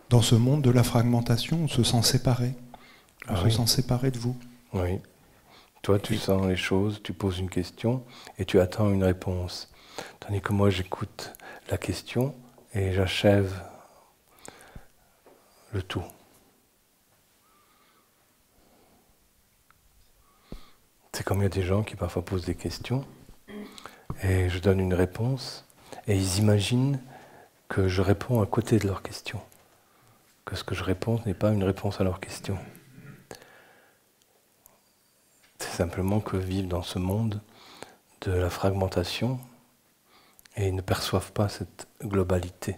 dans ce monde de la fragmentation, on se sent séparé. On se oui. sent séparé de vous. Oui. Toi, tu sens les choses, tu poses une question et tu attends une réponse. Tandis que moi, j'écoute la question et j'achève le tout. C'est comme il y a des gens qui parfois posent des questions et je donne une réponse et ils imaginent que je réponds à côté de leur question. Que ce que je réponds n'est pas une réponse à leur question. C'est simplement que vivent dans ce monde de la fragmentation et ils ne perçoivent pas cette globalité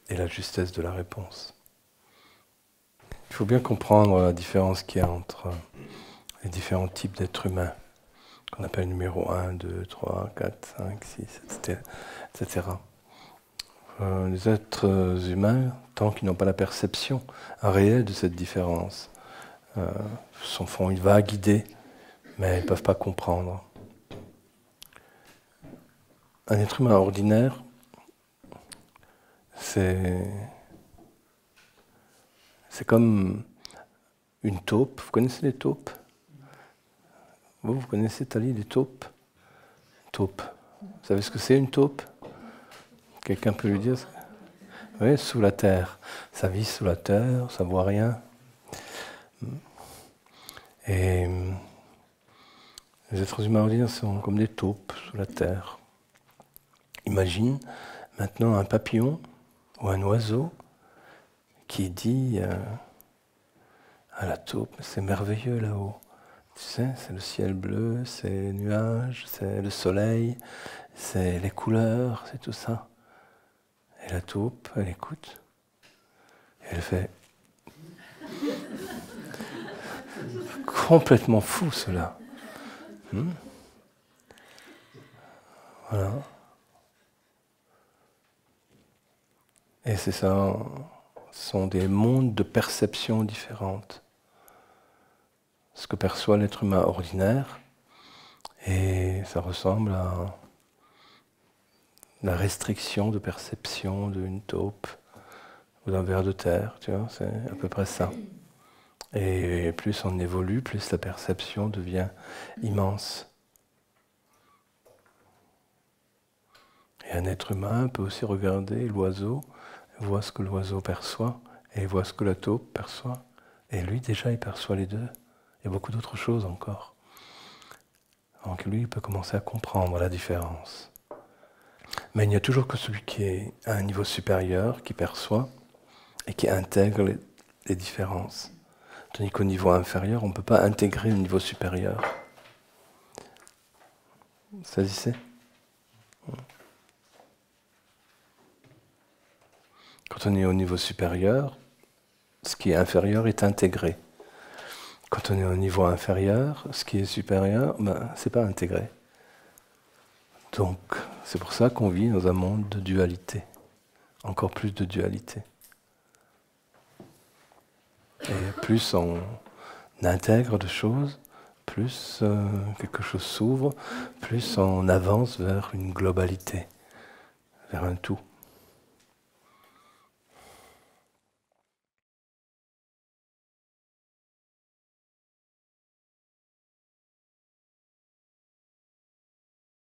et la justesse de la réponse. Il faut bien comprendre la différence qu'il y a entre les différents types d'êtres humains, qu'on appelle numéro 1, 2, 3, 4, 5, 6, etc. Les êtres humains, tant qu'ils n'ont pas la perception réelle de cette différence, font une vague idée, mais ils ne peuvent pas comprendre. Un être humain ordinaire, c'est comme une taupe. Vous connaissez les taupes? Vous connaissez, Thalie, les taupes? Taupe. Vous savez ce que c'est une taupe? Quelqu'un peut lui dire? Oui, sous la terre. Ça vit sous la terre, ça ne voit rien. Et les êtres humains ordinaires sont comme des taupes sous la terre. Imagine maintenant un papillon ou un oiseau qui dit à la taupe, c'est merveilleux là-haut. Tu sais, c'est le ciel bleu, c'est les nuages, c'est le soleil, c'est les couleurs, c'est tout ça. Et la taupe, elle écoute. Et elle fait complètement fou cela. Voilà. Et c'est ça, ce sont des mondes de perception différentes. Ce que perçoit l'être humain ordinaire, et ça ressemble à la restriction de perception d'une taupe ou d'un ver de terre, tu vois, c'est à peu près ça. Et plus on évolue, plus la perception devient immense. Et un être humain peut aussi regarder l'oiseau, voit ce que l'oiseau perçoit, et voit ce que la taupe perçoit. Et lui, déjà, il perçoit les deux. Il y a beaucoup d'autres choses encore. Donc lui, il peut commencer à comprendre la différence. Mais il n'y a toujours que celui qui est à un niveau supérieur, qui perçoit, et qui intègre les différences. Tandis qu'au niveau inférieur, on ne peut pas intégrer le niveau supérieur. Vous saisissez ? Quand on est au niveau supérieur, ce qui est inférieur est intégré. Quand on est au niveau inférieur, ce qui est supérieur, c'est pas intégré. Donc, c'est pour ça qu'on vit dans un monde de dualité. Encore plus de dualité. Et plus on intègre de choses, plus quelque chose s'ouvre, plus on avance vers une globalité, vers un tout.